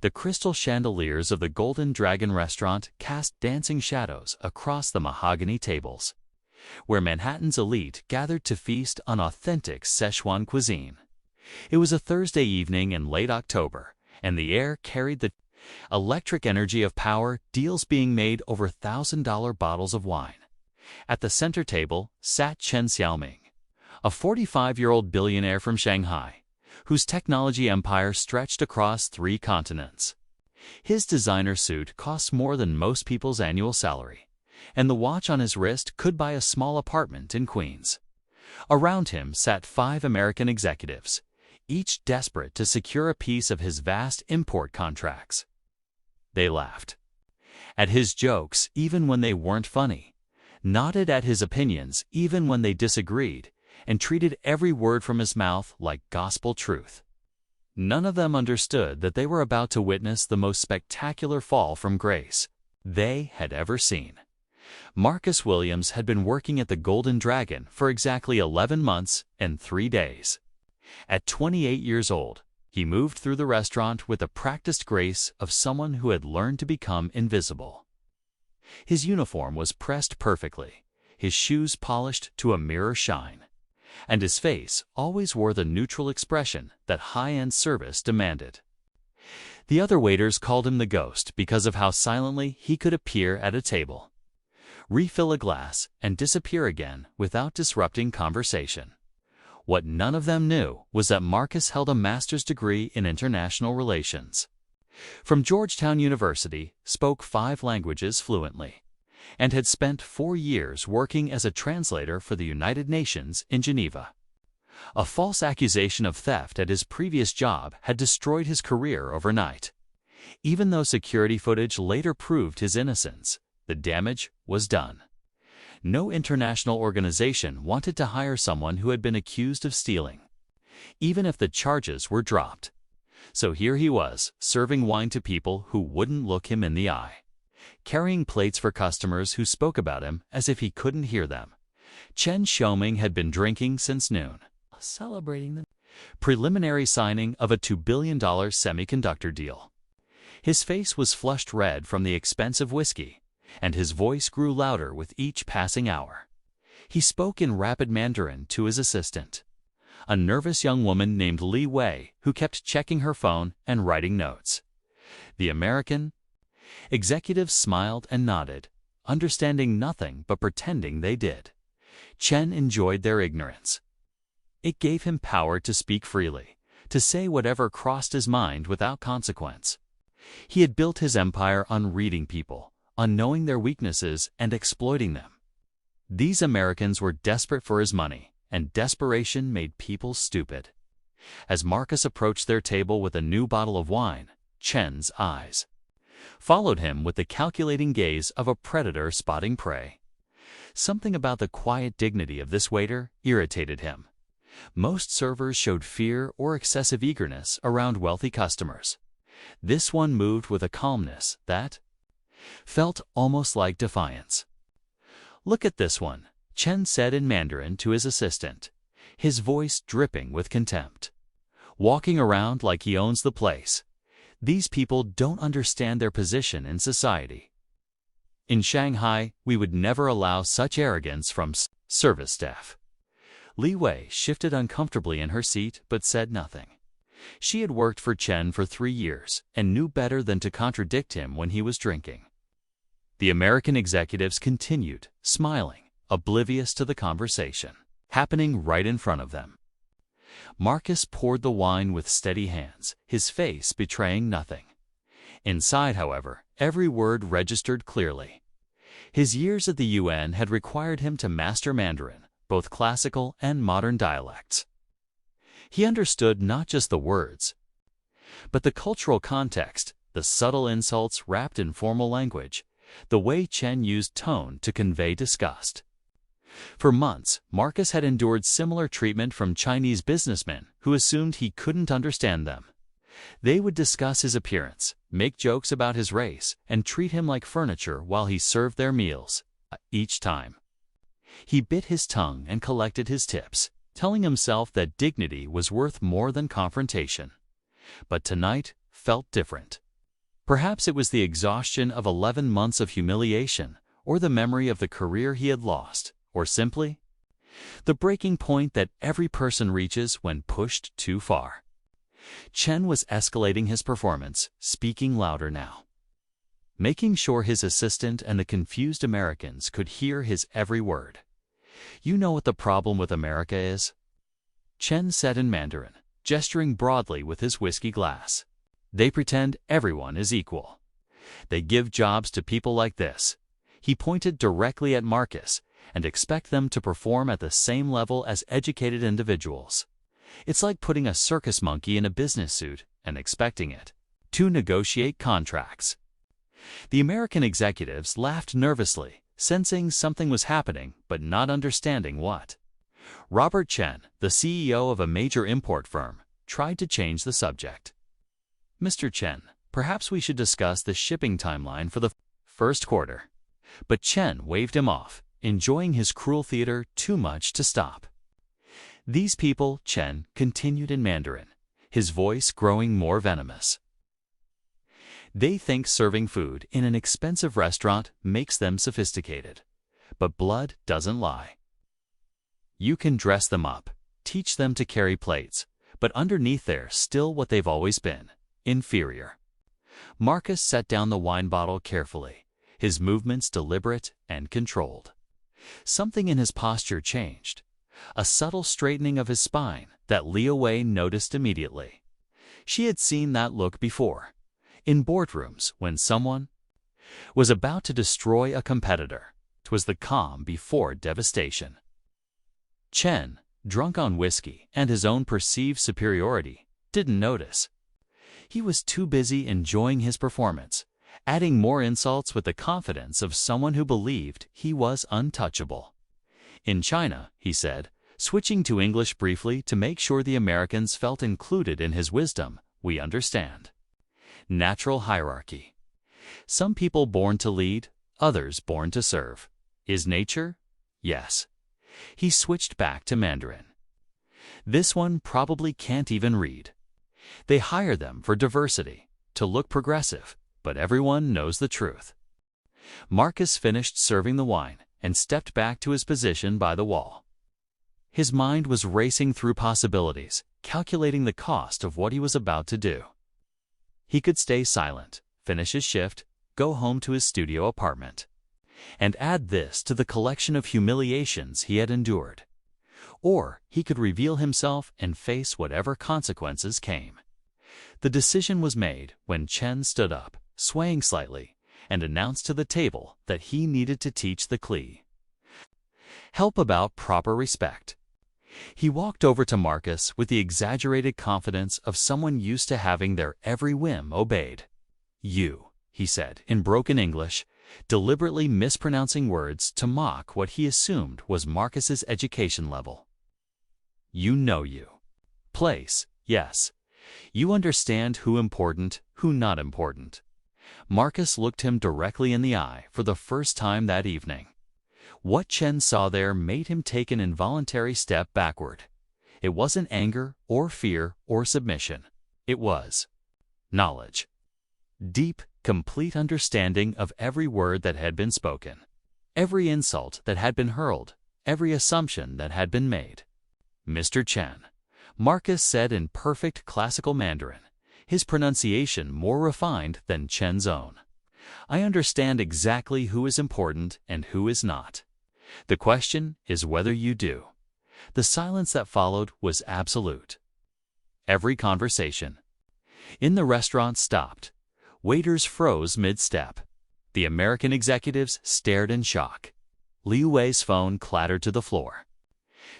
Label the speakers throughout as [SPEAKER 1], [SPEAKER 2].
[SPEAKER 1] The crystal chandeliers of the Golden Dragon restaurant cast dancing shadows across the mahogany tables, where Manhattan's elite gathered to feast on authentic Szechuan cuisine. It was a Thursday evening in late October, and the air carried the electric energy of power, deals being made over $1,000 bottles of wine. At the center table sat Chen Xiaoming, a 45-year-old billionaire from Shanghai, whose technology empire stretched across 3 continents. His designer suit costs more than most people's annual salary, and the watch on his wrist could buy a small apartment in Queens. Around him sat 5 American executives, each desperate to secure a piece of his vast import contracts. They laughed at his jokes even when they weren't funny, nodded at his opinions even when they disagreed, and treated every word from his mouth like gospel truth. None of them understood that they were about to witness the most spectacular fall from grace they had ever seen. Marcus Williams had been working at the Golden Dragon for exactly 11 months and 3 days. At 28 years old, he moved through the restaurant with the practiced grace of someone who had learned to become invisible. His uniform was pressed perfectly, his shoes polished to a mirror shine, and his face always wore the neutral expression that high-end service demanded. The other waiters called him the Ghost because of how silently he could appear at a table, refill a glass, and disappear again without disrupting conversation. What none of them knew was that Marcus held a master's degree in international relations from Georgetown University, spoke 5 languages fluently, and had spent 4 years working as a translator for the United Nations in Geneva. A false accusation of theft at his previous job had destroyed his career overnight. Even though security footage later proved his innocence, the damage was done. No international organization wanted to hire someone who had been accused of stealing, even if the charges were dropped. So here he was, serving wine to people who wouldn't look him in the eye, carrying plates for customers who spoke about him as if he couldn't hear them. Chen Xiaoming had been drinking since noon, celebrating the preliminary signing of a $2 billion semiconductor deal. His face was flushed red from the expensive whiskey, and his voice grew louder with each passing hour. He spoke in rapid Mandarin to his assistant, a nervous young woman named Li Wei, who kept checking her phone and writing notes. The American executives smiled and nodded, understanding nothing but pretending they did. Chen enjoyed their ignorance. It gave him power to speak freely, to say whatever crossed his mind without consequence. He had built his empire on reading people, on knowing their weaknesses and exploiting them. These Americans were desperate for his money, and desperation made people stupid. As Marcus approached their table with a new bottle of wine, Chen's eyes followed him with the calculating gaze of a predator spotting prey. Something about the quiet dignity of this waiter irritated him. Most servers showed fear or excessive eagerness around wealthy customers. This one moved with a calmness that felt almost like defiance. "Look at this one," Chen said in Mandarin to his assistant, his voice dripping with contempt. "Walking around like he owns the place. These people don't understand their position in society. In Shanghai, we would never allow such arrogance from service staff." Li Wei shifted uncomfortably in her seat but said nothing. She had worked for Chen for 3 years and knew better than to contradict him when he was drinking. The American executives continued, smiling, oblivious to the conversation happening right in front of them. Marcus poured the wine with steady hands, his face betraying nothing. Inside, however, every word registered clearly. His years at the UN had required him to master Mandarin, both classical and modern dialects. He understood not just the words, but the cultural context, the subtle insults wrapped in formal language, the way Chen used tone to convey disgust. For months, Marcus had endured similar treatment from Chinese businessmen who assumed he couldn't understand them. They would discuss his appearance, make jokes about his race, and treat him like furniture while he served their meals. Each time, he bit his tongue and collected his tips, telling himself that dignity was worth more than confrontation. But tonight felt different. Perhaps it was the exhaustion of 11 months of humiliation, or the memory of the career he had lost, or simply the breaking point that every person reaches when pushed too far. Chen was escalating his performance, speaking louder now, making sure his assistant and the confused Americans could hear his every word. "You know what the problem with America is?" Chen said in Mandarin, gesturing broadly with his whiskey glass. "They pretend everyone is equal. They give jobs to people like this." He pointed directly at Marcus, and expect them to perform at the same level as educated individuals. It's like putting a circus monkey in a business suit and expecting it to negotiate contracts. The American executives laughed nervously, sensing something was happening but not understanding what. Robert Chen, the CEO of a major import firm, tried to change the subject. "Mr. Chen, perhaps we should discuss the shipping timeline for the first quarter." But Chen waved him off, enjoying his cruel theater too much to stop. "These people," Chen continued in Mandarin, his voice growing more venomous, "they think serving food in an expensive restaurant makes them sophisticated. But blood doesn't lie. You can dress them up, teach them to carry plates, but underneath they're still what they've always been, inferior." Marcus set down the wine bottle carefully, his movements deliberate and controlled. Something in his posture changed, a subtle straightening of his spine that Liu Wei noticed immediately. She had seen that look before, in boardrooms when someone was about to destroy a competitor. 'Twas the calm before devastation. Chen, drunk on whiskey and his own perceived superiority, didn't notice. He was too busy enjoying his performance, adding more insults with the confidence of someone who believed he was untouchable. "In China," he said, switching to English briefly to make sure the Americans felt included in his wisdom, "we understand natural hierarchy. Some people born to lead, others born to serve. Is nature? Yes." He switched back to Mandarin. "This one probably can't even read. They hire them for diversity, to look progressive, but everyone knows the truth." Marcus finished serving the wine and stepped back to his position by the wall. His mind was racing through possibilities, calculating the cost of what he was about to do. He could stay silent, finish his shift, go home to his studio apartment, and add this to the collection of humiliations he had endured. Or he could reveal himself and face whatever consequences came. The decision was made when Chen stood up, swaying slightly, and announced to the table that he needed to teach the Klee help about proper respect. He walked over to Marcus with the exaggerated confidence of someone used to having their every whim obeyed. "You," he said in broken English, deliberately mispronouncing words to mock what he assumed was Marcus's education level. "You know you. Place, yes. You understand who important, who not important." Marcus looked him directly in the eye for the first time that evening. What Chen saw there made him take an involuntary step backward. It wasn't anger or fear or submission. It was knowledge. Deep, complete understanding of every word that had been spoken, every insult that had been hurled, every assumption that had been made. "Mr. Chen," Marcus said in perfect classical Mandarin, his pronunciation more refined than Chen's own. "I understand exactly who is important and who is not. The question is whether you do." The silence that followed was absolute. Every conversation in the restaurant stopped. Waiters froze mid-step. The American executives stared in shock. Liu Wei's phone clattered to the floor.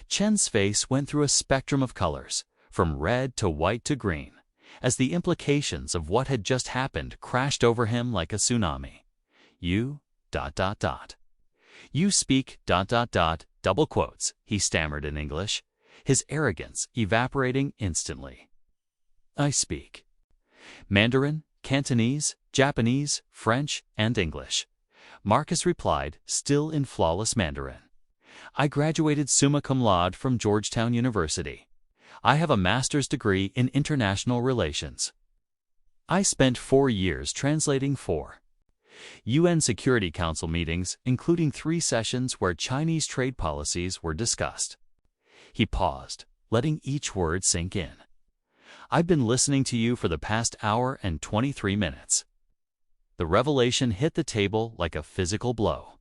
[SPEAKER 1] Chen's face went through a spectrum of colors, from red to white to green, as the implications of what had just happened crashed over him like a tsunami. "You, ... You speak ... double quotes," he stammered in English, his arrogance evaporating instantly. "I speak Mandarin, Cantonese, Japanese, French, and English," Marcus replied, still in flawless Mandarin. "I graduated summa cum laude from Georgetown University. I have a master's degree in international relations." I spent 4 years translating 4 UN Security Council meetings, including 3 sessions where Chinese trade policies were discussed. He paused, letting each word sink in. I've been listening to you for the past hour and 23 minutes. The revelation hit the table like a physical blow.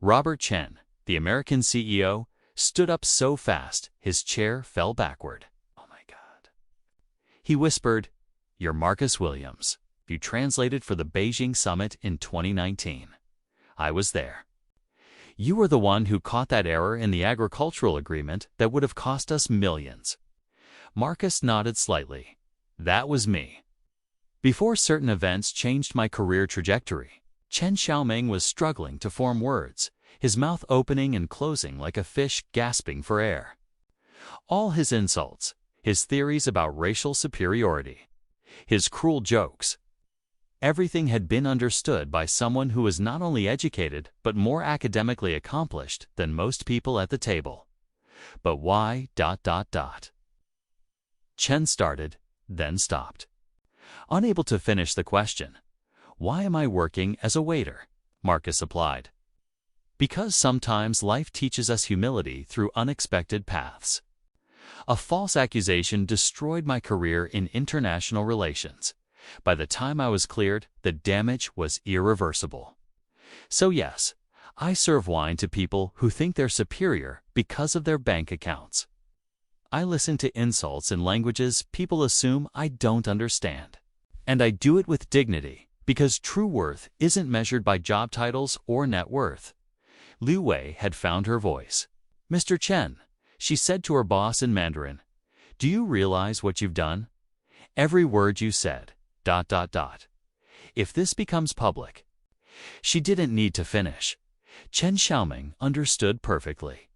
[SPEAKER 1] Robert Chen, the American CEO, stood up so fast his chair fell backward. Oh my God. He whispered, "You're Marcus Williams. You translated for the Beijing summit in 2019. I was there. You were the one who caught that error in the agricultural agreement that would have cost us millions." Marcus nodded slightly. "That was me." Before certain events changed my career trajectory, Chen Xiaoming was struggling to form words, his mouth opening and closing like a fish gasping for air. All his insults, his theories about racial superiority, his cruel jokes, everything had been understood by someone who was not only educated but more academically accomplished than most people at the table. But why... Chen started, then stopped. Unable to finish the question. "Why am I working as a waiter?" Marcus applied. "Because sometimes life teaches us humility through unexpected paths." A false accusation destroyed my career in international relations. By the time I was cleared, the damage was irreversible. So yes, I serve wine to people who think they're superior because of their bank accounts. I listen to insults in languages people assume I don't understand. And I do it with dignity, because true worth isn't measured by job titles or net worth. Liu Wei had found her voice. "Mr. Chen," she said to her boss in Mandarin, "do you realize what you've done? Every word you said... If this becomes public..." She didn't need to finish. Chen Xiaoming understood perfectly.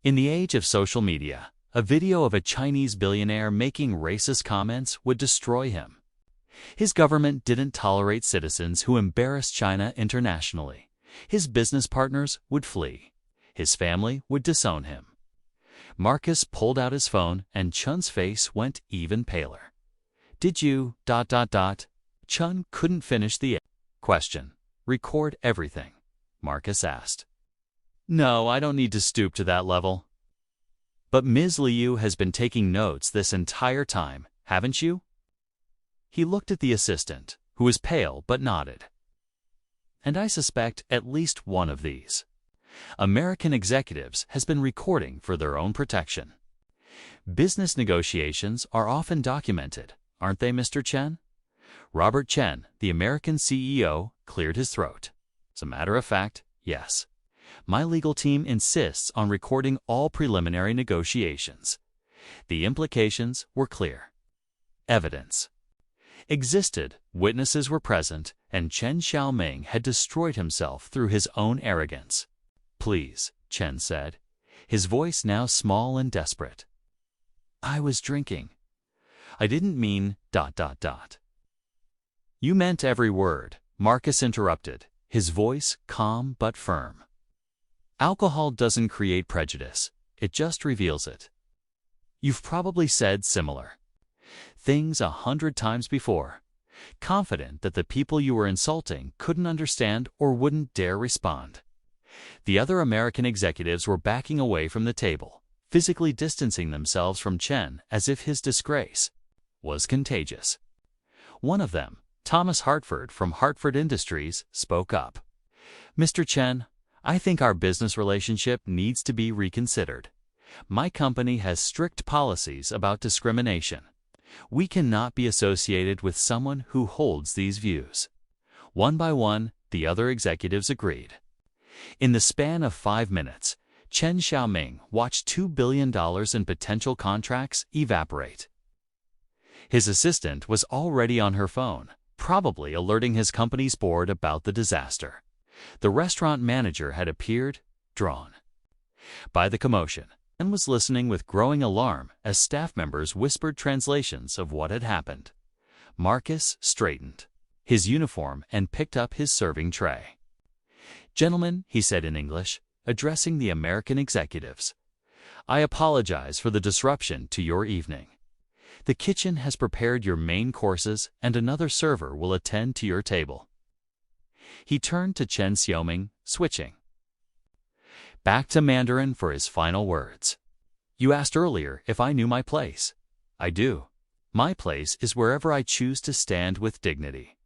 [SPEAKER 1] In the age of social media, a video of a Chinese billionaire making racist comments would destroy him. His government didn't tolerate citizens who embarrassed China internationally. His business partners would flee. His family would disown him. Marcus pulled out his phone and Chun's face went even paler. "Did you... Chun couldn't finish the question. "Record everything?" Marcus asked. "No, I don't need to stoop to that level." "But Ms. Liu has been taking notes this entire time, haven't you?" He looked at the assistant, who was pale but nodded. "And I suspect at least one of these American executives has been recording for their own protection. Business negotiations are often documented, aren't they, Mr. Chen?" Robert Chen, the American CEO, cleared his throat. "As a matter of fact, yes. My legal team insists on recording all preliminary negotiations." The implications were clear. Evidence existed, witnesses were present, and Chen Xiaoming had destroyed himself through his own arrogance. "Please," Chen said, his voice now small and desperate. "I was drinking. I didn't mean... "You meant every word," Marcus interrupted, his voice calm but firm. "Alcohol doesn't create prejudice, it just reveals it. You've probably said similar things 100 times before, confident that the people you were insulting couldn't understand or wouldn't dare respond." The other American executives were backing away from the table, physically distancing themselves from Chen as if his disgrace was contagious. One of them, Thomas Hartford from Hartford Industries, spoke up. "Mr. Chen, I think our business relationship needs to be reconsidered. My company has strict policies about discrimination. We cannot be associated with someone who holds these views." One by one, the other executives agreed. In the span of 5 minutes, Chen Xiaoming watched $2 billion in potential contracts evaporate. His assistant was already on her phone, probably alerting his company's board about the disaster. The restaurant manager had appeared, drawn by the commotion, and was listening with growing alarm as staff members whispered translations of what had happened. Marcus straightened his uniform and picked up his serving tray. "Gentlemen," he said in English, addressing the American executives, "I apologize for the disruption to your evening. The kitchen has prepared your main courses and another server will attend to your table. He turned to Chen Xiaoming, switching back to Mandarin for his final words. You asked earlier if I knew my place. I do. My place is wherever I choose to stand with dignity.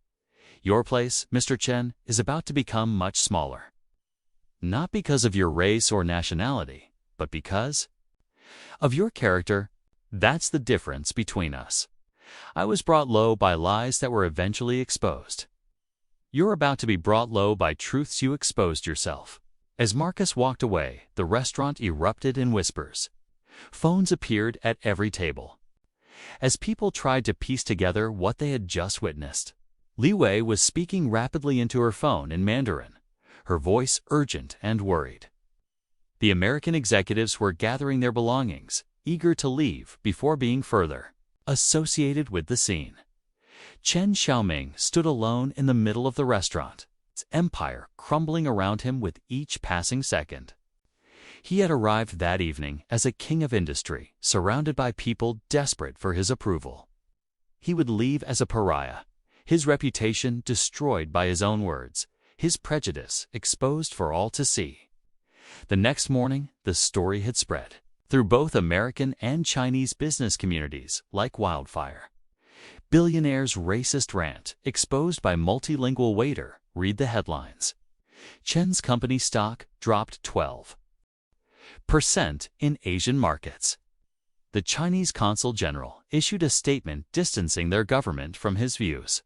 [SPEAKER 1] Your place, Mr. Chen, is about to become much smaller. Not because of your race or nationality, but because of your character. That's the difference between us. I was brought low by lies that were eventually exposed. You're about to be brought low by truths you exposed yourself. As Marcus walked away, the restaurant erupted in whispers. Phones appeared at every table, as people tried to piece together what they had just witnessed. Li Wei was speaking rapidly into her phone in Mandarin, her voice urgent and worried. The American executives were gathering their belongings, eager to leave before being further associated with the scene. Chen Xiaoming stood alone in the middle of the restaurant, its empire crumbling around him with each passing second. He had arrived that evening as a king of industry, surrounded by people desperate for his approval. He would leave as a pariah, his reputation destroyed by his own words, his prejudice exposed for all to see. The next morning, the story had spread through both American and Chinese business communities like wildfire. Billionaire's racist rant exposed by multilingual waiter. Read the headlines. Chen's company stock dropped 12% in Asian markets. The Chinese consul general issued a statement distancing their government from his views.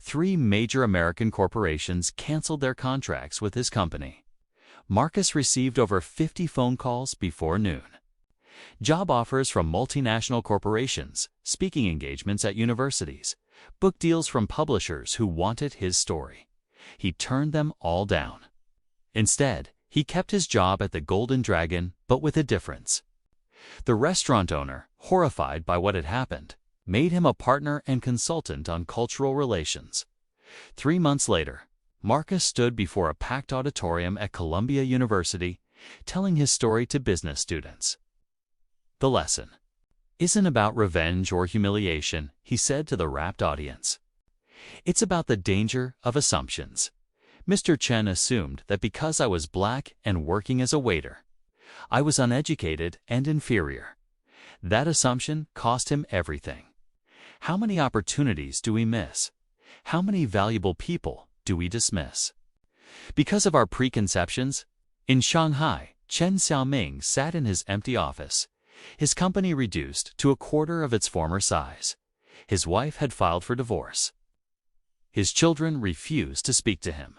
[SPEAKER 1] 3 major American corporations canceled their contracts with his company. Marcus received over 50 phone calls before noon. Job offers from multinational corporations, speaking engagements at universities, book deals from publishers who wanted his story. He turned them all down. Instead, he kept his job at the Golden Dragon, but with a difference. The restaurant owner, horrified by what had happened, made him a partner and consultant on cultural relations. 3 months later, Marcus stood before a packed auditorium at Columbia University, telling his story to business students. The lesson isn't about revenge or humiliation, he said to the rapt audience. It's about the danger of assumptions. Mr. Chen assumed that because I was black and working as a waiter, I was uneducated and inferior. That assumption cost him everything. How many opportunities do we miss? How many valuable people do we dismiss? Because of our preconceptions? In Shanghai, Chen Xiaoming sat in his empty office, his company reduced to a quarter of its former size. His wife had filed for divorce. His children refused to speak to him.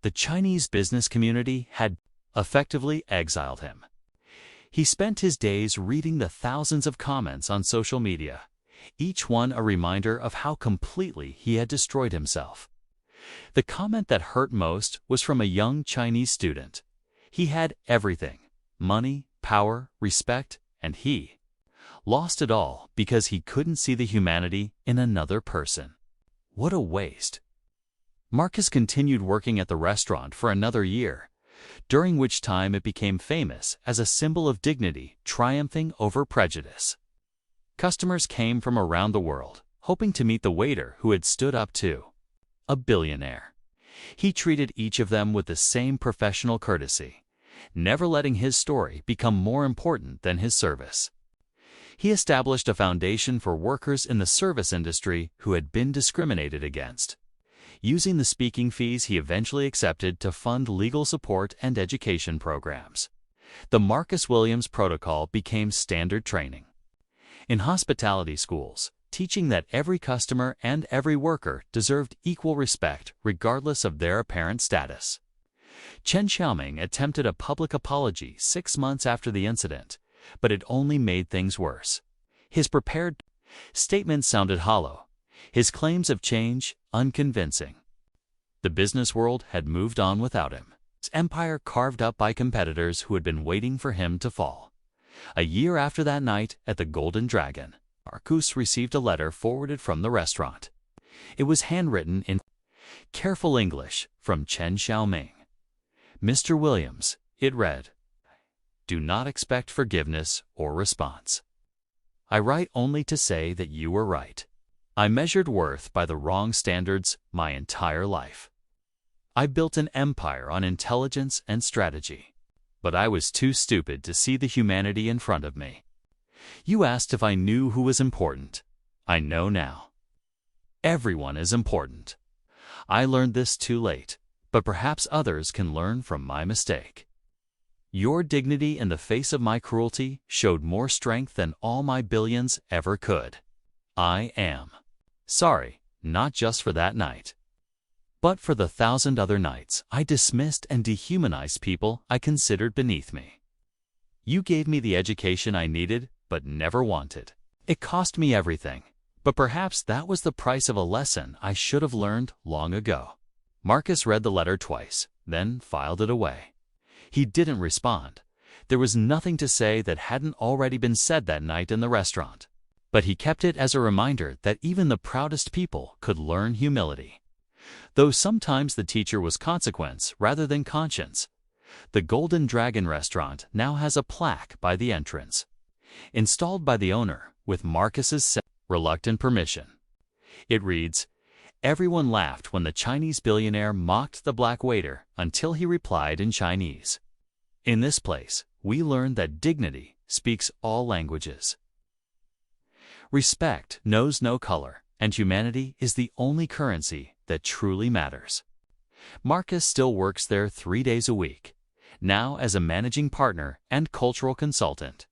[SPEAKER 1] The Chinese business community had effectively exiled him. He spent his days reading the thousands of comments on social media, each one a reminder of how completely he had destroyed himself. The comment that hurt most was from a young Chinese student. He had everything: money, power, respect, and he lost it all because he couldn't see the humanity in another person. What a waste. Marcus continued working at the restaurant for another year, during which time it became famous as a symbol of dignity triumphing over prejudice. Customers came from around the world, hoping to meet the waiter who had stood up to a billionaire. He treated each of them with the same professional courtesy, never letting his story become more important than his service. He established a foundation for workers in the service industry who had been discriminated against, using the speaking fees he eventually accepted to fund legal support and education programs. The Marcus Williams Protocol became standard training in hospitality schools, teaching that every customer and every worker deserved equal respect regardless of their apparent status. Chen Xiaoming attempted a public apology 6 months after the incident, but it only made things worse. His prepared statements sounded hollow, his claims of change unconvincing. The business world had moved on without him, his empire carved up by competitors who had been waiting for him to fall. A year after that night at the Golden Dragon, Marcus received a letter forwarded from the restaurant. It was handwritten in careful English from Chen Xiaoming. Mr. Williams, it read, do not expect forgiveness or response. I write only to say that you were right. I measured worth by the wrong standards my entire life. I built an empire on intelligence and strategy, but I was too stupid to see the humanity in front of me. You asked if I knew who was important. I know now. Everyone is important. I learned this too late, but perhaps others can learn from my mistake. Your dignity in the face of my cruelty showed more strength than all my billions ever could. I am sorry, not just for that night, but for the 1,000 other nights I dismissed and dehumanized people I considered beneath me. You gave me the education I needed but never wanted. It cost me everything, but perhaps that was the price of a lesson I should have learned long ago. Marcus read the letter twice, then filed it away. He didn't respond. There was nothing to say that hadn't already been said that night in the restaurant. But he kept it as a reminder that even the proudest people could learn humility. Though sometimes the teacher was consequence rather than conscience. The Golden Dragon restaurant now has a plaque by the entrance, installed by the owner with Marcus's reluctant permission. It reads, "Everyone laughed when the Chinese billionaire mocked the black waiter until he replied in Chinese." In this place, we learn that dignity speaks all languages. Respect knows no color, and humanity is the only currency that truly matters. Marcus still works there 3 days a week, now as a managing partner and cultural consultant.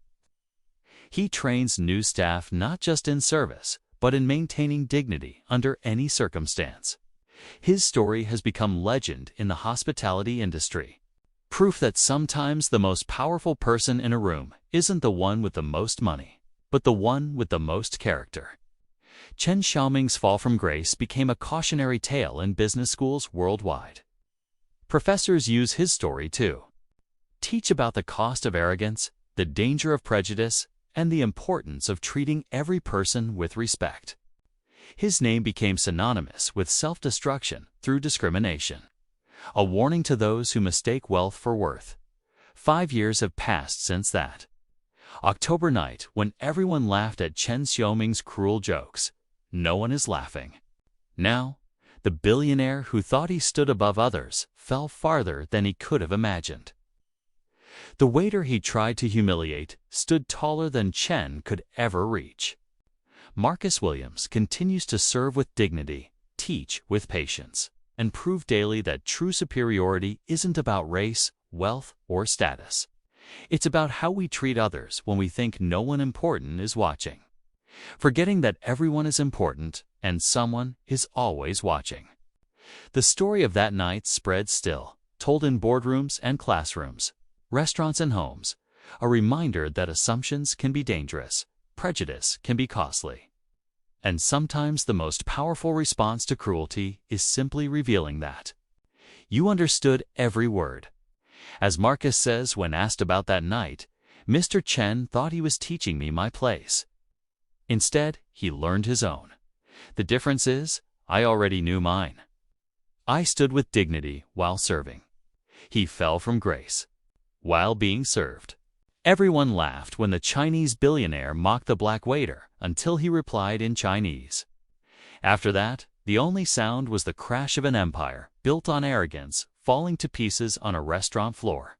[SPEAKER 1] He trains new staff not just in service, but in maintaining dignity under any circumstance. His story has become legend in the hospitality industry, proof that sometimes the most powerful person in a room isn't the one with the most money, but the one with the most character. Chen Xiaoming's fall from grace became a cautionary tale in business schools worldwide. Professors use his story to teach about the cost of arrogance, the danger of prejudice, and the importance of treating every person with respect. His name became synonymous with self-destruction through discrimination, a warning to those who mistake wealth for worth. 5 years have passed since that October night when everyone laughed at Chen Xiaoming's cruel jokes. No one is laughing. Now, the billionaire who thought he stood above others fell farther than he could have imagined. The waiter he tried to humiliate stood taller than Chen could ever reach. Marcus Williams continues to serve with dignity, teach with patience, and prove daily that true superiority isn't about race, wealth, or status. It's about how we treat others when we think no one important is watching, forgetting that everyone is important and someone is always watching. The story of that night spreads still, told in boardrooms and classrooms, restaurants and homes, a reminder that assumptions can be dangerous, prejudice can be costly. And sometimes the most powerful response to cruelty is simply revealing that you understood every word. As Marcus says when asked about that night, Mr. Chen thought he was teaching me my place. Instead, he learned his own. The difference is, I already knew mine. I stood with dignity while serving. He fell from grace while being served. Everyone laughed when the Chinese billionaire mocked the black waiter until he replied in Chinese. After that, the only sound was the crash of an empire built on arrogance falling to pieces on a restaurant floor.